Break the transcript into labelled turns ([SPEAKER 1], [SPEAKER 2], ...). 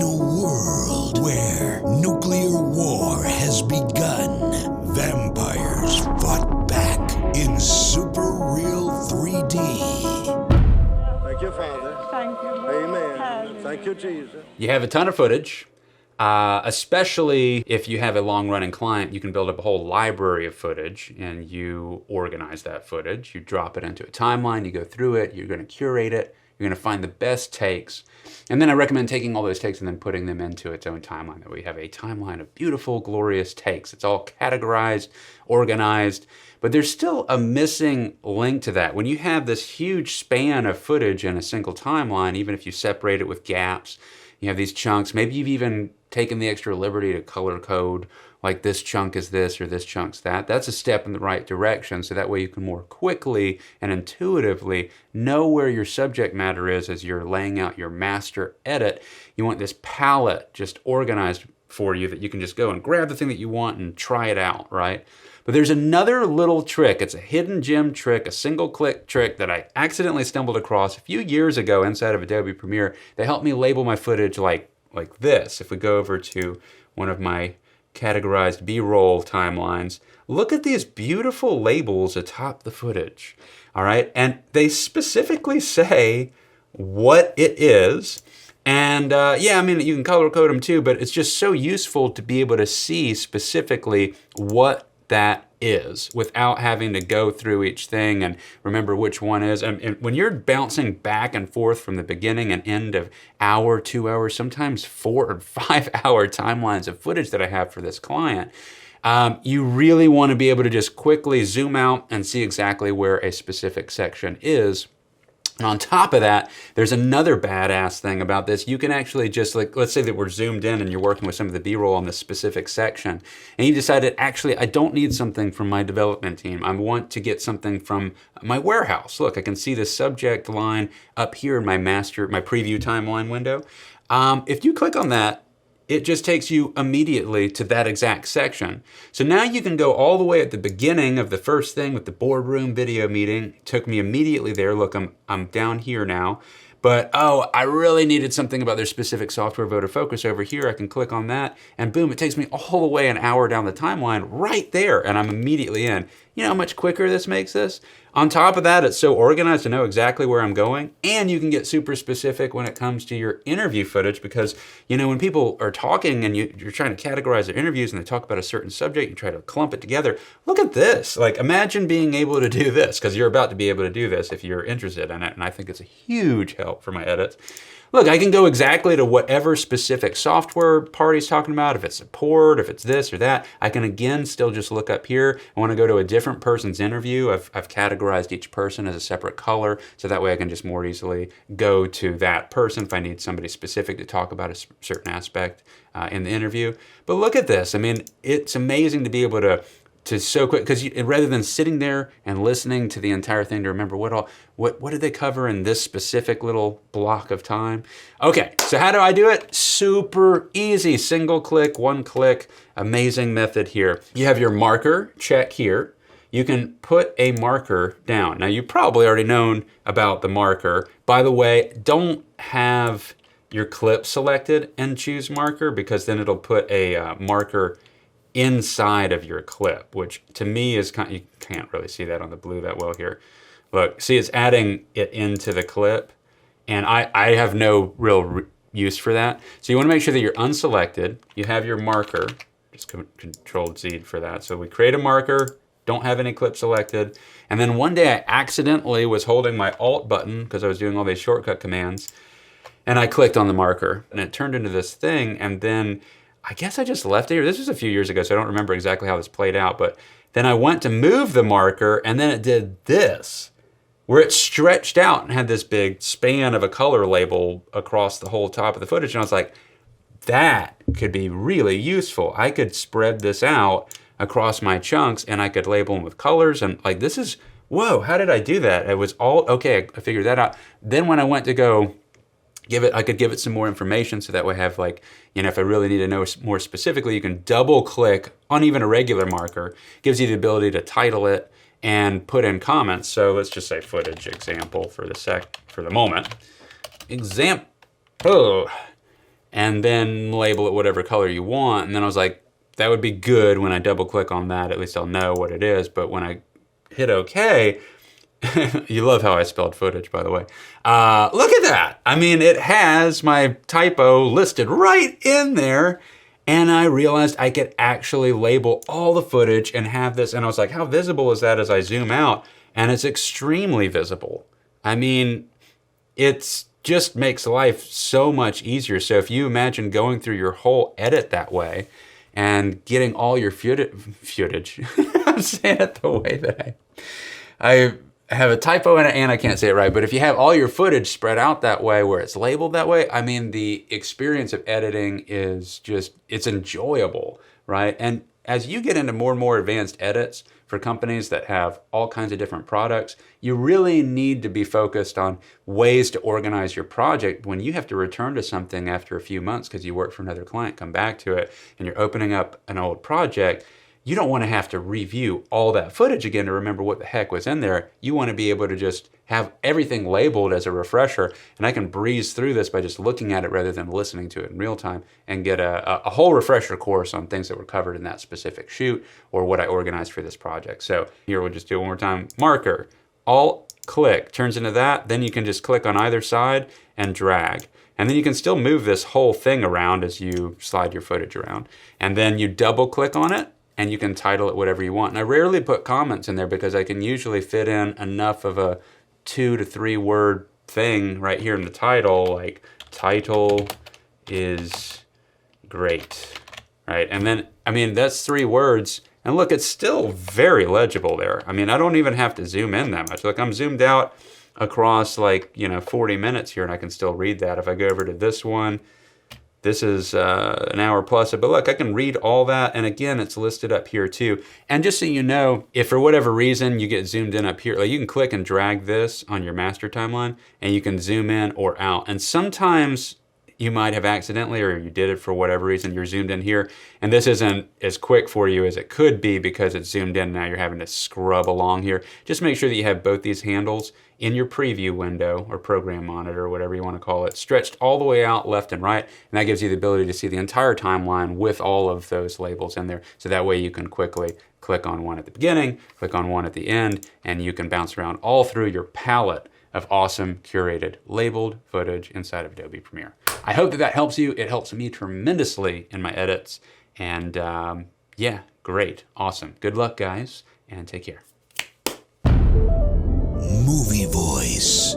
[SPEAKER 1] a world where nuclear war has begun, vampires fought back in super real 3D.
[SPEAKER 2] Thank you, Father.
[SPEAKER 3] Thank you.
[SPEAKER 2] Amen.
[SPEAKER 3] Hallelujah.
[SPEAKER 2] Thank you, Jesus.
[SPEAKER 4] You have a ton of footage, especially if you have a long-running client. You can build up a whole library of footage and you organize that footage. You drop it into a timeline, you go through it, you're going to curate it, you're going to find the best takes. And then I recommend taking all those takes and then putting them into its own timeline. That way we have a timeline of beautiful, glorious takes. It's all categorized, organized, but there's still a missing link to that. When you have this huge span of footage in a single timeline, even if you separate it with gaps, you have these chunks, maybe you've even taken the extra liberty to color code, like this chunk is this or this chunk's that. That's a step in the right direction, so that way you can more quickly and intuitively know where your subject matter is as you're laying out your master edit. You want this palette just organized for you that you can just go and grab the thing that you want and try it out, right? But there's another little trick. It's a hidden gem trick, a single click trick that I accidentally stumbled across a few years ago inside of Adobe Premiere that helped me label my footage like this. If we go over to one of my categorized B-roll timelines, look at these beautiful labels atop the footage, all right? And they specifically say what it is. And yeah, I mean, you can color code them too, but it's just so useful to be able to see specifically what that is without having to go through each thing and remember which one is. And when you're bouncing back and forth from the beginning and end of hour, 2 hours, sometimes 4 or 5 hour timelines of footage that I have for this client, you really want to be able to just quickly zoom out and see exactly where a specific section is. And on top of that, there's another badass thing about this. You can actually just, like, let's say that we're zoomed in and you're working with some of the B-roll on this specific section, and you decided, actually, I don't need something from my development team. I want to get something from my warehouse. Look, I can see the subject line up here in my preview timeline window. If you click on that, it just takes you immediately to that exact section. So now you can go all the way at the beginning of the first thing with the boardroom video meeting. It took me immediately there. Look, I'm down here now. But, oh, I really needed something about their specific software voter focus over here. I can click on that, and boom, it takes me all the way an hour down the timeline right there, and I'm immediately in. You know how much quicker this makes this? On top of that, it's so organized to know exactly where I'm going, and you can get super specific when it comes to your interview footage because, you know, when people are talking and you're trying to categorize their interviews and they talk about a certain subject, you try to clump it together. Look at this. Like, imagine being able to do this, because you're about to be able to do this if you're interested in it, and I think it's a huge help for my edits. Look, I can go exactly to whatever specific software party's talking about, if it's support, if it's this or that. I can, again, still just look up here. I want to go to a different person's interview. I've categorized each person as a separate color, so that way I can just more easily go to that person if I need somebody specific to talk about a certain aspect in the interview. But look at this. I mean, it's amazing to be able to so quick, because rather than sitting there and listening to the entire thing to remember what did they cover in this specific little block of time. Okay, so how do I do it? Super easy, single click, one click, amazing method here. You have your marker, check here. You can put a marker down. Now you've probably already known about the marker. By the way, don't have your clip selected and choose marker, because then it'll put a marker inside of your clip, which to me is kind of, you can't really see that on the blue that well here. Look, see, it's adding it into the clip, and I have no real use for that. So you want to make sure that you're unselected. You have your marker, just Control Z for that. So we create a marker, don't have any clip selected, and then one day I accidentally was holding my Alt button because I was doing all these shortcut commands, and I clicked on the marker, and it turned into this thing, and then I guess I just left it here. This was a few years ago, so I don't remember exactly how this played out, but then I went to move the marker, and then it did this, where it stretched out and had this big span of a color label across the whole top of the footage, and I was like, that could be really useful. I could spread this out across my chunks, and I could label them with colors, and like, this is, whoa, how did I do that? It was all, okay, I figured that out. Then when I went to go I could give it some more information, so that way I have, like, you know, if I really need to know more specifically, you can double click on even a regular marker. Gives you the ability to title it and put in comments. So let's just say footage example for the moment. Example. and then label it whatever color you want. And then I was like, that would be good when I double click on that. At least I'll know what it is. But when I hit OK, you love how I spelled footage, by the way. Look at that. I mean, it has my typo listed right in there. And I realized I could actually label all the footage and have this. And I was like, how visible is that as I zoom out? And it's extremely visible. I mean, it's just makes life so much easier. So if you imagine going through your whole edit that way and getting all your footage, I'm saying it the way that I have a typo in it and I can't say it right, but if you have all your footage spread out that way where it's labeled that way, I mean, the experience of editing is just, it's enjoyable, right? And as you get into more and more advanced edits for companies that have all kinds of different products, you really need to be focused on ways to organize your project when you have to return to something after a few months because you work for another client, come back to it, and you're opening up an old project. You don't want to have to review all that footage again to remember what the heck was in there. You want to be able to just have everything labeled as a refresher, and I can breeze through this by just looking at it rather than listening to it in real time and get a whole refresher course on things that were covered in that specific shoot or what I organized for this project. So here we'll just do it one more time. Marker, Alt click turns into that. Then you can just click on either side and drag. And then you can still move this whole thing around as you slide your footage around. And then you double click on it, and you can title it whatever you want. And I rarely put comments in there because I can usually fit in enough of a 2 to 3 word thing right here in the title, like title is great, right? And then, I mean, that's 3 words. And look, it's still very legible there. I mean, I don't even have to zoom in that much. Look, I'm zoomed out across 40 minutes here and I can still read that. If I go over to this one, this is an hour plus, but look, I can read all that. And again, it's listed up here too. And just so you know, if for whatever reason you get zoomed in up here, like you can click and drag this on your master timeline and you can zoom in or out. And sometimes you might have accidentally, or you did it for whatever reason, you're zoomed in here. And this isn't as quick for you as it could be because it's zoomed in. Now you're having to scrub along here. Just make sure that you have both these handles in your preview window or program monitor, or whatever you want to call it, stretched all the way out left and right. And that gives you the ability to see the entire timeline with all of those labels in there. So that way you can quickly click on one at the beginning, click on one at the end, and you can bounce around all through your palette of awesome curated labeled footage inside of Adobe Premiere. I hope that that helps you. It helps me tremendously in my edits. And yeah, great, awesome. Good luck, guys, and take care.
[SPEAKER 1] Movie voice.